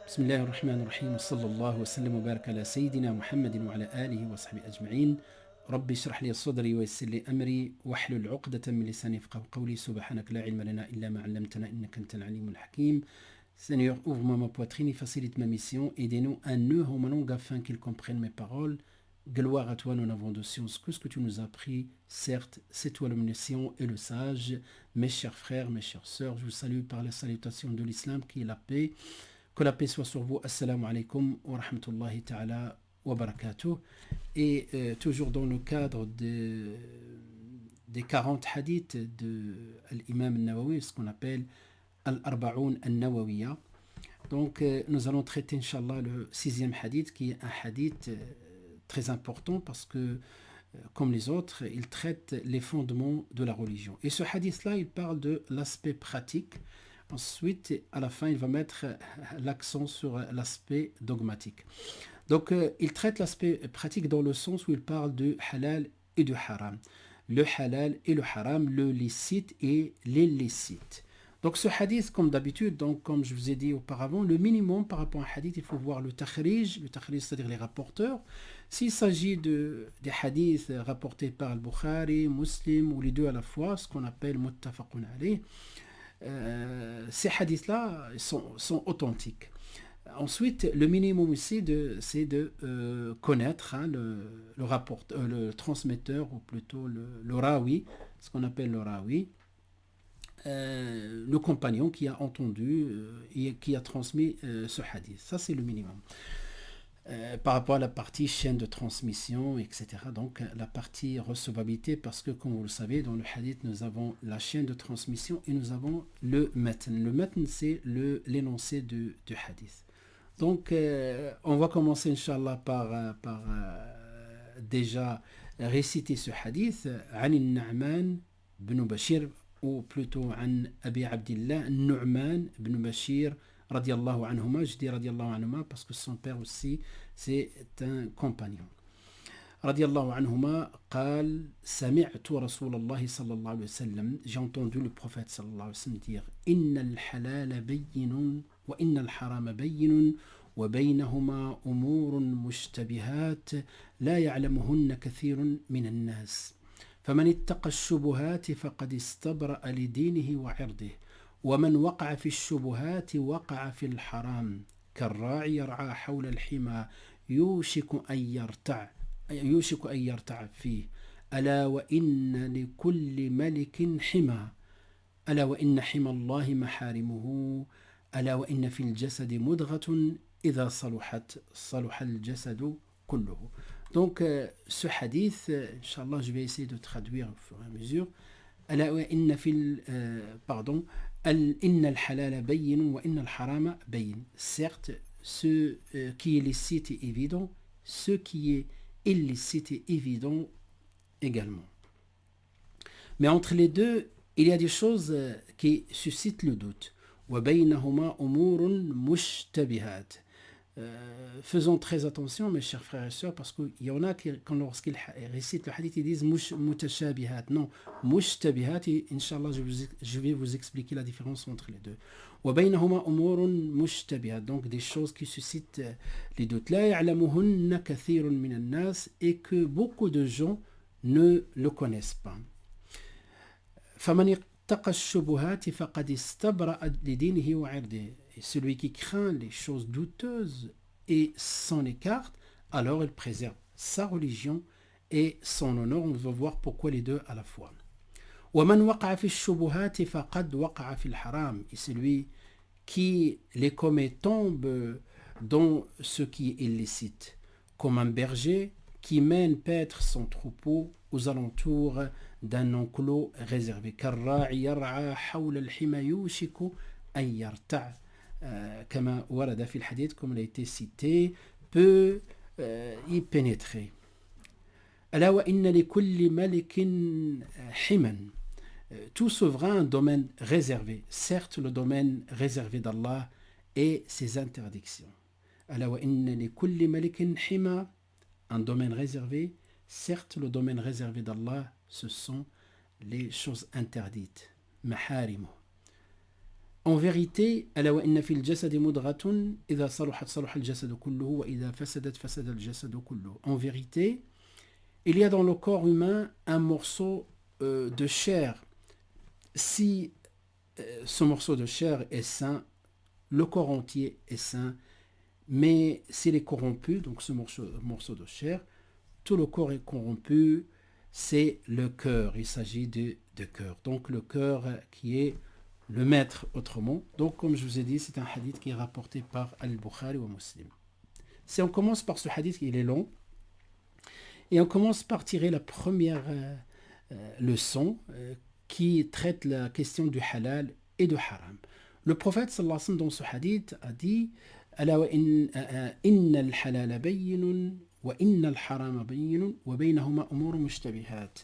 بسم الله الرحمن الرحيم وصلى الله وسلم وبارك على سيدنا محمد وعلى آله وصحبه أجمعين. ربي اشرح لي صدري ويسر لي أمري واحلل عقدة من لساني يفقهوا قولي. سبحانك لا علم لنا إلا ما علمتنا إنك أنت العليم الحكيم. Seigneur, ouvre-moi ma poitrine et facilite ma mission. Aidez-nous à nœud ma langue afin qu'ils comprennent mes paroles. Gloire à toi, nous n'avons de science que ce que tu nous as appris. Certes, c'est toi l'omniscient et le sage. Mes chers frères, mes chères sœurs, je vous salue par la salutation de l'islam qui est la paix. Que la paix soit sur vous. Assalamu alaikum wa rahmatullahi ta'ala wa barakatuh. Et toujours dans le cadre des 40 hadiths de l'imam al-Nawawi, ce qu'on appelle Al-Arba'oun al-Nawawiya. Donc nous allons traiter Inch'Allah le 6e hadith qui est un hadith très important parce que comme les autres, il traite les fondements de la religion. Et ce hadith-là, il parle de l'aspect pratique. Ensuite, à la fin, il va mettre l'accent sur l'aspect dogmatique. Donc, il traite l'aspect pratique dans le sens où il parle de halal et de haram. Le halal et le haram, le licite et l'illicite. Donc, ce hadith, comme d'habitude, donc, comme je vous ai dit auparavant, le minimum par rapport à un hadith, il faut voir le takhrij, c'est-à-dire les rapporteurs. S'il s'agit des hadiths rapportés par al-Bukhari, Muslim ou les deux à la fois, ce qu'on appelle muttafaqun alayh, ces hadiths-là sont authentiques. Ensuite, le minimum ici, c'est de connaître le transmetteur, ou plutôt le rawi, ce qu'on appelle le rawi, le compagnon qui a entendu et qui a transmis ce hadith. Ça, c'est le minimum. Par rapport à la partie chaîne de transmission, etc. Donc la partie recevabilité, parce que comme vous le savez, dans le hadith, nous avons la chaîne de transmission et nous avons le matn. Le matn, c'est l'énoncé du hadith. Donc on va commencer, Inch'Allah, par déjà réciter ce hadith. عن النعمان بن بشير, ou plutôt عن أبي عبد الله النعمان بن بشير رضي الله عنهما. Je dis رضي الله عنهما parce que son père aussi c'est un compagnon. رضي الله عنهما قال سمعت رسول الله صلى الله عليه وسلم, j'ai entendu le prophète صلى الله عليه وسلم dire إن الحلال بين وإن الحرام بين وبينهما أمور مشتبهات لا يعلمهن كثير من الناس فمن اتقى الشبهات فقد استبرأ لدينه وعرضه ومن وقع في الشبهات وقع في الحرام كالراعي يرعى حول الحمى يوشك أن يرتع فيه ألا وإن لكل ملك حمى ألا وإن حمى الله محارمه ألا وإن في الجسد مضغة إذا صلحت صلح الجسد كله. Donc ce hadith, Inch'Allah, je vais essayer de traduire au fur et à mesure. ألا وإن في pardon إن الحلال بين وإن الحرام بين. Certes, ce qui est licite est évident, ce qui est illicite est évident également. Mais entre les deux, il y a des choses qui suscitent le doute. وبينهما أمور مشتبهات. Faisons très attention, mes chers frères et sœurs, parce qu'il y en a qui, lorsqu'ils récitent le hadith, ils disent mutashabihat. Non, mushtabihat, et Inch'Allah, je vais vous expliquer la différence entre les deux. وبينهما أمور مشتبهات, donc des choses qui suscitent les doutes. لا يعلمهن كثير من الناس, et que beaucoup de gens ne le connaissent pas. فمن اتقى الشبهات فقد استبرأ لدينه وعرضه. Et celui qui craint les choses douteuses et s'en écarte, alors il préserve sa religion et son honneur. On va voir pourquoi les deux à la fois. ومن وقع في الشبهات فقد وقع في الحرام. Et celui qui les commet tombe dans ce qui est illicite, comme un berger qui mène paître son troupeau aux alentours d'un enclos réservé. كالراعي يرعى حول الحمى يوشك أن يرتع. كما ورد في الحديث, comme il a été cité, peut y pénétrer. ألا وإن لكل ملك حما. Tout souverain a un domaine réservé. Certes, le domaine réservé d'Allah et ses interdictions. ألا وإن لكل ملك حما, un domaine réservé. Certes, le domaine réservé d'Allah, ce sont les choses interdites. محارمه. En vérité, ألا وإن في الجسد مضغة إذا صلحت صلح الجسد كله وإذا فسدت فسد الجسد كله. En vérité, il y a dans le corps humain un morceau de chair. Si ce morceau de chair est sain, le corps entier est sain. Mais s'il est corrompu, donc ce morceau de chair, tout le corps est corrompu, c'est le cœur. Il s'agit de cœur. Donc le cœur qui est le maître autrement. Donc comme je vous ai dit, c'est un hadith qui est rapporté par Al-Bukhari ou Muslim. Si on commence par ce hadith, il est long, et on commence par tirer la première leçon qui traite la question du halal et du haram. Le prophète sallallahu alayhi wa sallam dans ce hadith a dit ألا وإن إن الحلال بين وإن الحرام بين وبينهما أمور مشتبهات.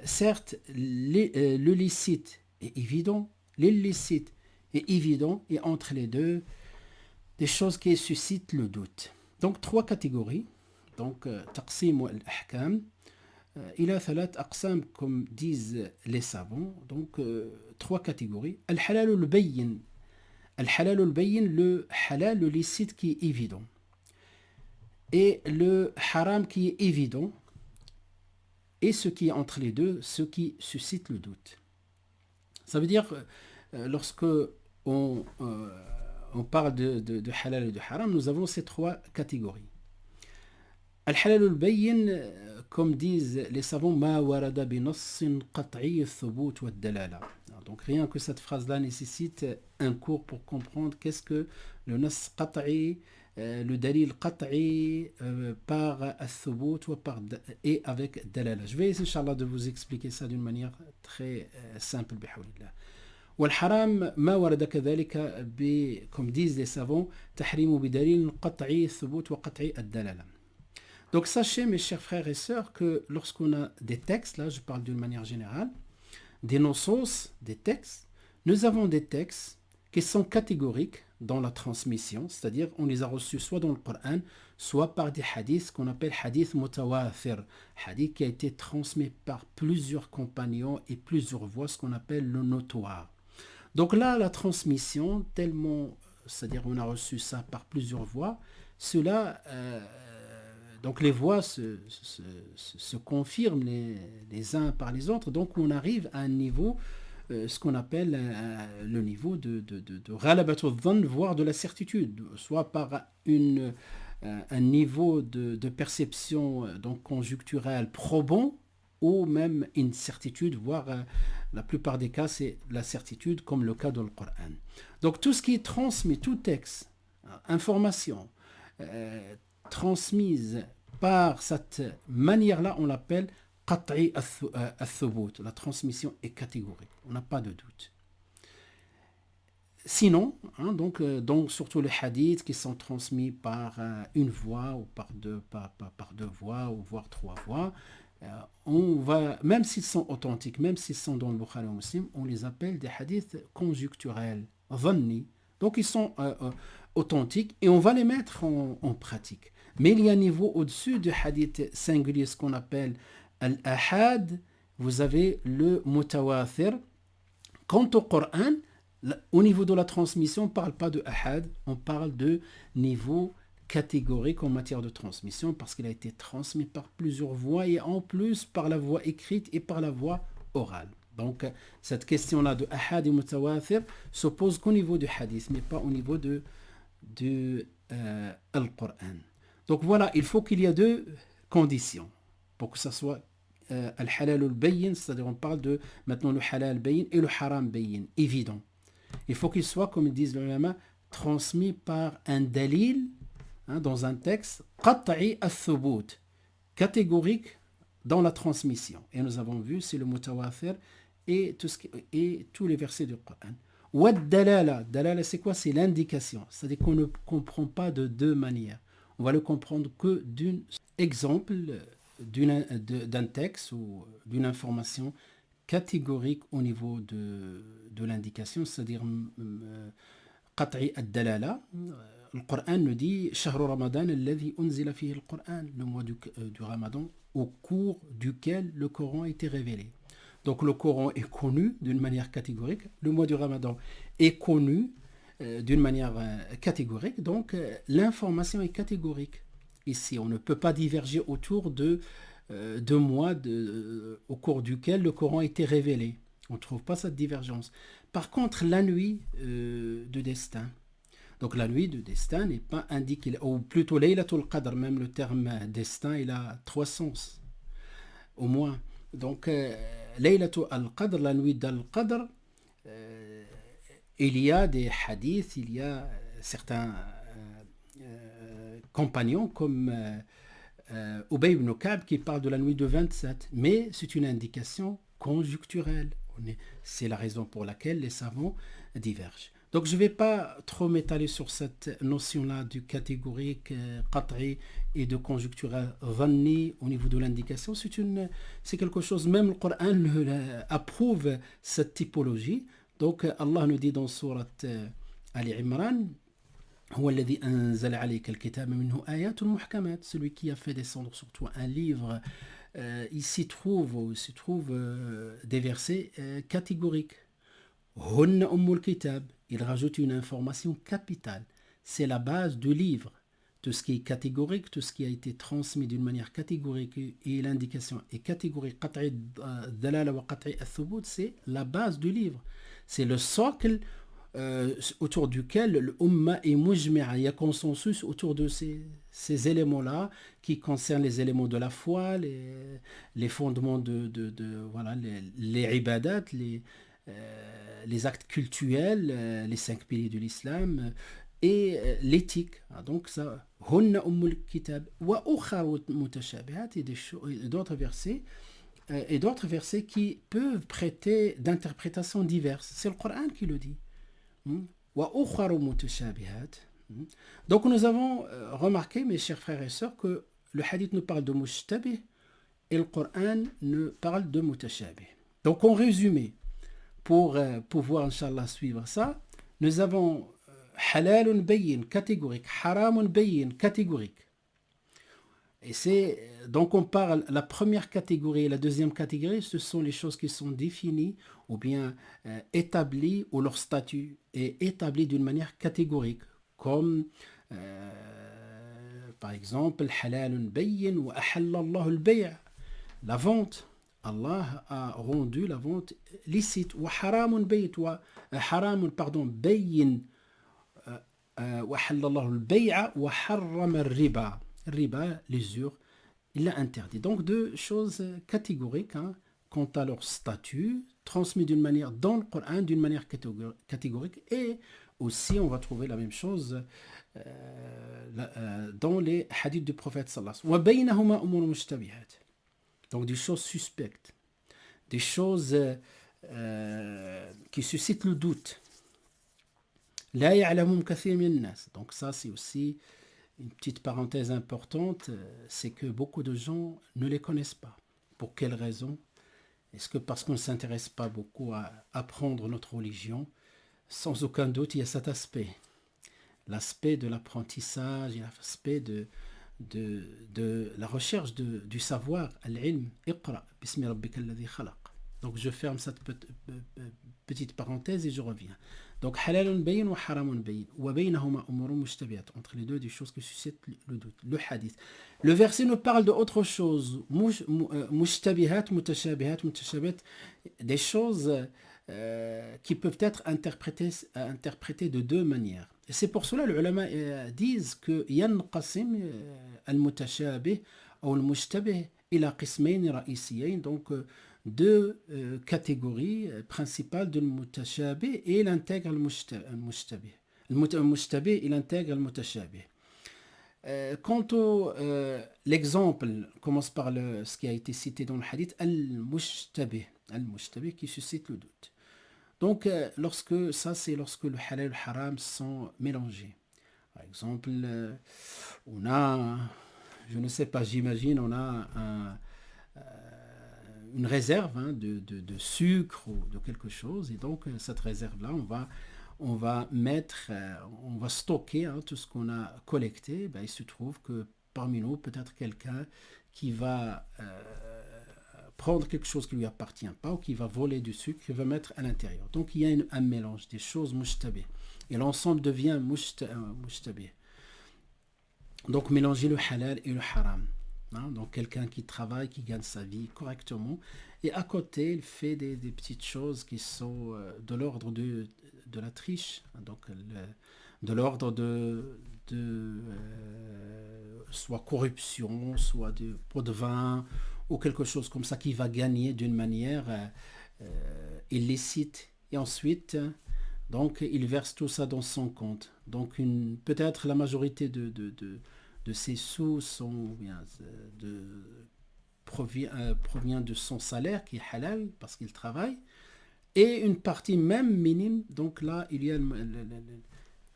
Certes, le licite est évident, l'illicite est évident, et entre les deux, des choses qui suscitent le doute. Donc, trois catégories. Donc, taqsim wa al-ahkam. Il y a ثلاث أقسام, comme disent les savants. Donc, trois catégories. Al-halal al-bayyin. Al-halal al-bayyin, le halal, le licite qui est évident. Et le haram qui est évident. Et ce qui est entre les deux, ce qui suscite le doute. Ça veut dire, lorsque on parle de halal et de haram, nous avons ces trois catégories. Al-halal al-bayyin, comme disent les savants, ma warada bi nassin qat'i al-thubut wa al-dalala. Donc rien que cette phrase-là nécessite un cours pour comprendre qu'est-ce que le nas qat'i, le dalil qat'i par al-thubut et avec dalala. Je vais essayer, Inch'Allah, de vous expliquer ça d'une manière très simple. والحرام ما ورد كذلك comme disent les savants تحريم بدليل قطعي الثبوت وقطعي الدلالة. Donc sachez, mes chers frères et sœurs, que lorsqu'on a des textes, là je parle d'une manière générale, des nosos, des textes, nous avons des textes qui sont catégoriques dans la transmission, c'est-à-dire on les a reçus soit dans le Coran, soit par des hadiths qu'on appelle hadith mutawathir, hadith qui a été transmis par plusieurs compagnons et plusieurs voix, ce qu'on appelle le notoire. Donc là, la transmission, tellement, c'est-à-dire on a reçu ça par plusieurs voix, cela, donc les voix se confirment les uns par les autres, donc on arrive à un niveau, ce qu'on appelle le niveau de ghalabatul dhann, voire de la certitude, soit par un niveau de perception donc conjecturelle probant, ou même une certitude, voire la plupart des cas c'est la certitude, comme le cas dans le Coran. Donc tout ce qui est transmis, tout texte, information transmise par cette manière-là, on l'appelle qat'i al-thubut. La transmission est catégorique, on n'a pas de doute. Sinon, donc surtout les hadiths qui sont transmis par une voix ou par deux voix, ou voire trois voix, on va, même s'ils sont authentiques, même s'ils sont dans le Bukhari ou Muslim, on les appelle des hadiths conjecturels, dhanni. Donc ils sont authentiques et on va les mettre en pratique. Mais il y a un niveau au-dessus du hadith singulier, ce qu'on appelle al-ahad. Vous avez le mutawathir. Quant au Coran, au niveau de la transmission, on ne parle pas de ahad, on parle de niveau catégorique en matière de transmission, parce qu'il a été transmis par plusieurs voies, et en plus par la voie écrite et par la voie orale. Donc cette question-là de ahad et mutawathir se pose qu'au niveau du hadith, mais pas au niveau de Al-Qur'an. Donc voilà, il faut qu'il y ait deux conditions pour que ça soit al-halal al-bayyin, c'est-à-dire on parle de maintenant le halal al-bayyin et le haram al-bayyin, évident. Il faut qu'il soit, comme disent les ulama, transmis par un dalil, dans un texte, qat'i al-thubut, catégorique dans la transmission. Et nous avons vu, c'est le mutawathir et tous les versets du Coran. Wa dalala, dalala c'est quoi? C'est l'indication, c'est-à-dire qu'on ne comprend pas de deux manières. On va le comprendre que d'un exemple d'un texte ou d'une information catégorique au niveau de l'indication, c'est-à-dire qat'i ad-dalala. Le Coran nous dit Shahru Ramadan alladhi unzila fihi al-Qur'an, le mois du Ramadan au cours duquel le Coran a été révélé. Donc le Coran est connu d'une manière catégorique, le mois du Ramadan est connu d'une manière catégorique, donc l'information est catégorique. Ici, on ne peut pas diverger autour de 2 mois au cours duquel le Coran a été révélé. On ne trouve pas cette divergence. Par contre, la nuit de destin. Donc la nuit de destin n'est pas indiquée, ou plutôt Laylatul Qadr, même le terme destin, il a 3 sens, au moins. Donc Laylatul Qadr, la nuit d'Al-Qadr, il y a des hadiths, il y a certains compagnons comme Ubay ibn Ka'b qui parle de la nuit de 27, mais c'est une indication conjoncturelle. C'est la raison pour laquelle les savants divergent. Donc je ne vais pas trop m'étaler sur cette notion-là du catégorique, qat'i et de conjoncturel dhanni au niveau de l'indication. C'est quelque chose, même le Coran approuve cette typologie. Donc Allah nous dit dans sourate Ali Imran, هو الذي أنزل عليك الكتاب منه آيات محكمات, celui qui a fait descendre sur toi un livre, il s'y trouve des versets catégoriques. هن أم الكتاب, il rajoute une information capitale, c'est la base du livre. Tout ce qui est catégorique, tout ce qui a été transmis d'une manière catégorique et l'indication est catégorique, قطعي الدلالة وقطعي الثبوت, c'est la base du livre, c'est le socle autour duquel l'umma est mujmi'a, il y a consensus autour de ces éléments-là qui concernent les éléments de la foi, les fondements voilà, les ibadat, les actes cultuels, les 5 piliers de l'islam et l'éthique. Donc ça, hunna ummul kitab wa ukhar mutashabihat, et d'autres versets qui peuvent prêter d'interprétations diverses. C'est le Coran qui le dit. Donc nous avons remarqué, mes chers frères et sœurs, que le hadith nous parle de mushtabih et le Coran nous parle de mutashabih. Donc en résumé, pour pouvoir Inch'Allah suivre ça, nous avons halalun bayyin catégorique, haramun bayyin catégorique. Et donc on parle, la première catégorie et la deuxième catégorie, ce sont les choses qui sont définies ou bien établies, ou leur statut est établi d'une manière catégorique, comme par exemple halalun bayyin wa ahalla Allahu al-bay', la vente. Allah a rendu la vente licite. Wa haramun bayyin bayyin wa ahalla Allahu al-bay' wa harrama ar-riba. Riba, l'usure, il l'a interdit. Donc 2 choses catégoriques quant à leur statut, transmis d'une manière dans le Coran, d'une manière catégorique, et aussi on va trouver la même chose dans les hadiths du prophète sallallahu alayhi wa sallam. Donc des choses suspectes, des choses qui suscitent le doute. La ya'lamuhum kathir min nas. Donc ça c'est aussi une petite parenthèse importante, c'est que beaucoup de gens ne les connaissent pas. Pour quelle raison? Est-ce que parce qu'on ne s'intéresse pas beaucoup à apprendre notre religion? Sans aucun doute, il y a cet aspect. L'aspect de l'apprentissage, l'aspect de la recherche du savoir. Al-ilm, iqra, bismi rabbika alladhi khalaq. Donc je ferme cette petite parenthèse et je reviens. Donc halalun bayyin wa haramun bayyin wa baynahuma umurun mushtabihat, entre les deux des choses qui suscitent le doute. Le hadith. Le verset nous parle d'autre chose. Mushtabihat, mutashabihat, des choses qui peuvent être interprétées de 2 manières. Et c'est pour cela que les ulama disent que yanqasim al-mutashabih ou al-mushtabih ila qismayn ra'isiyayn, donc 2 catégories principales de mutashabih, et il intègre le mushtabih. Le mushtabih, il intègre le mutashabih. Quant au l'exemple, commence par ce qui a été cité dans le hadith, al-mushtabih qui suscite le doute. Donc lorsque le halal et le haram sont mélangés. Par exemple, on a, je ne sais pas, j'imagine, on a une réserve de sucre ou de quelque chose, et donc cette réserve-là, on va stocker tout ce qu'on a collecté. Il se trouve que parmi nous, peut-être quelqu'un qui va prendre quelque chose qui ne lui appartient pas ou qui va voler du sucre, qui va mettre à l'intérieur. Donc il y a un mélange des choses mushtabih. Et l'ensemble devient mushtabih. Donc mélanger le halal et le haram. Hein, donc quelqu'un qui travaille, qui gagne sa vie correctement, et à côté il fait des petites choses qui sont de l'ordre de la triche, donc de l'ordre de soit corruption, soit de pot de vin, ou quelque chose comme ça qui va gagner d'une manière illicite. Et ensuite, donc il verse tout ça dans son compte. Donc peut-être la majorité de ces sous sont bien provient de son salaire qui est halal parce qu'il travaille, et une partie même minime. Donc là il y a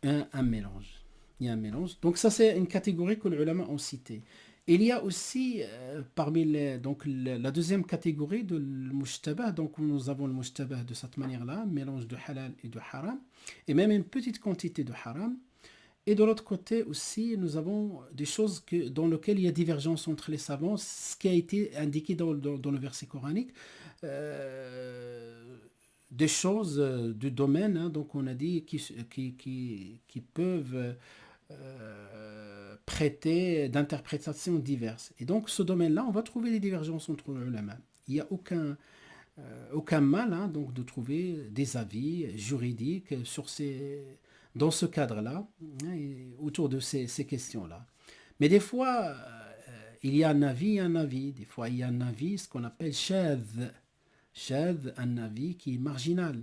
un mélange. Il y a un mélange. Donc ça c'est une catégorie que les ulama ont citée. Il y a aussi parmi donc la deuxième catégorie de l'mushtabah. Donc nous avons le mushtabah de cette manière-là, mélange de halal et de haram, et même une petite quantité de haram. Et de l'autre côté aussi, nous avons des choses dans lesquelles il y a divergence entre les savants, ce qui a été indiqué dans le verset coranique, des choses du domaine, hein, donc on a dit qui peuvent prêter d'interprétations diverses. Et donc ce domaine-là, on va trouver des divergences entre les ulama. Il n'y a aucun mal, hein, donc de trouver des avis juridiques dans ce cadre-là, hein, autour de ces questions-là. Mais des fois, il y a un avis. Des fois, il y a un avis, ce qu'on appelle shadh, un avis qui est marginal,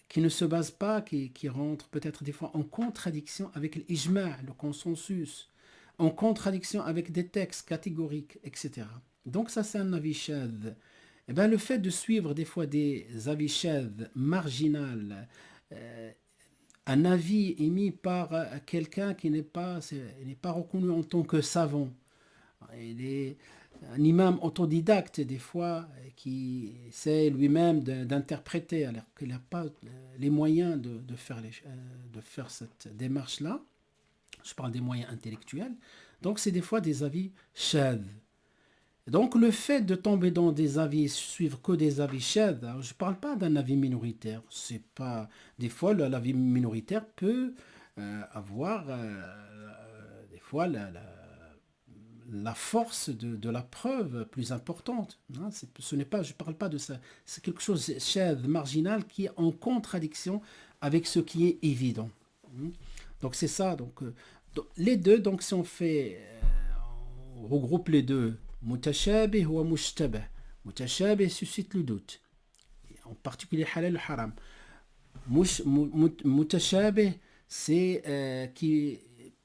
qui ne se base pas, qui rentre peut-être des fois en contradiction avec l'ijma', le consensus, en contradiction avec des textes catégoriques, etc. Donc ça, c'est un avis shadh. Et bien, le fait de suivre des fois des avis shadh, marginal, un avis émis par quelqu'un qui n'est pas reconnu en tant que savant. Il est un imam autodidacte des fois qui essaie lui-même d'interpréter alors qu'il n'a pas les moyens de faire cette démarche-là. Je parle des moyens intellectuels. Donc c'est des fois des avis shadh. Donc le fait de tomber dans des avis, suivre que des avis shadh, je ne parle pas d'un avis minoritaire. C'est pas, des fois l'avis minoritaire peut avoir des fois la force de la preuve plus importante. Hein. Je ne parle pas de ça. C'est quelque chose de shadh, marginal, qui est en contradiction avec ce qui est évident. Donc c'est ça. Donc les deux, donc si on regroupe les deux, mutashabih ou mushtabah. Mutashabih suscite le doute, en particulier halal et haram. Mutashabih, c'est qui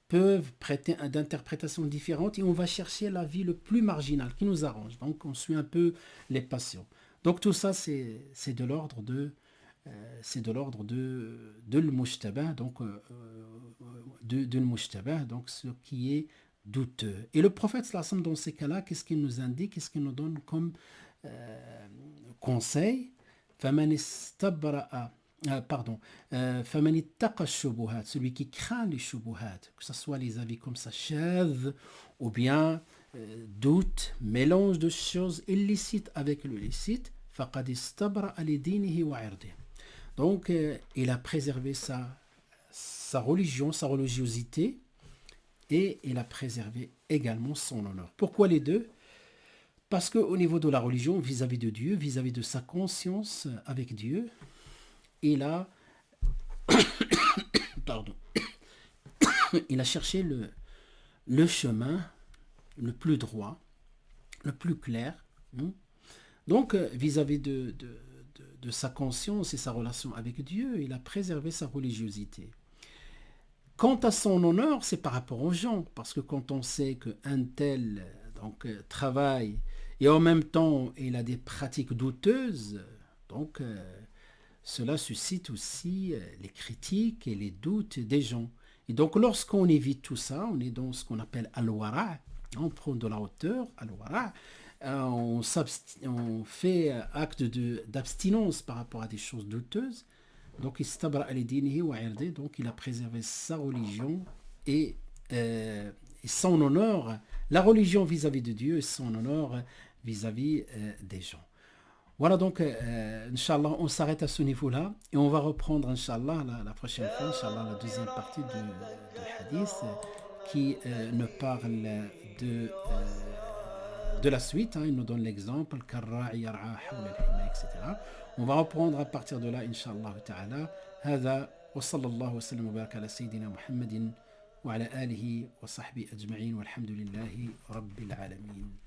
peuvent prêter d'interprétations différentes, et on va chercher l'avis le plus marginal qui nous arrange. Donc on suit un peu les passions. Donc tout ça c'est de l'ordre de l'mushtabah, donc de l'mushtabah, donc ce qui est douteux. Et le prophète sallallahu alayhi wa sallam, dans ces cas-là, qu'est-ce qu'il nous indique, qu'est-ce qu'il nous donne comme conseil? فَمَنِ اسْتَبْرَأَ فَمَنِ اتَّقَى الشُّبُهَاتِ, celui qui craint les shubuhat, que ce soit les avis comme ça shadh, ou bien doute, mélange de choses illicites avec le licite, فَقَدْ اسْتَبْرَأَ لِدِينِهِ وَعِرْضِهِ. Donc il a préservé sa religion, sa religiosité, et il a préservé également son honneur. Pourquoi les deux? Parce qu'au niveau de la religion, vis-à-vis de Dieu, vis-à-vis de sa conscience avec Dieu, il a il a cherché le chemin le plus droit, le plus clair. Donc vis-à-vis de sa conscience et sa relation avec Dieu, il a préservé sa religiosité. Quant à son honneur, c'est par rapport aux gens, parce que quand on sait qu'un tel travaille et en même temps il a des pratiques douteuses, donc cela suscite aussi les critiques et les doutes des gens. Et donc lorsqu'on évite tout ça, on est dans ce qu'on appelle al-wara', on prend de la hauteur, al-wara', on fait acte d'abstinence par rapport à des choses douteuses. Donc donc il a préservé sa religion et son honneur, la religion vis-à-vis de Dieu et son honneur vis-à-vis des gens. Voilà donc, Inch'Allah, on s'arrête à ce niveau-là et on va reprendre, Inch'Allah, la prochaine fois, Inch'Allah, la deuxième partie de hadith qui nous parle de la suite. Hein, il nous donne l'exemple, Karra'i yar'a hawla al-hima, etc. On va reprendre à partir de là, Inch'Allah ta'ala. هذا وصلى الله وسلم وبارك على سيدنا محمد وعلى آله وصحبه أجمعين والحمد لله رب العالمين.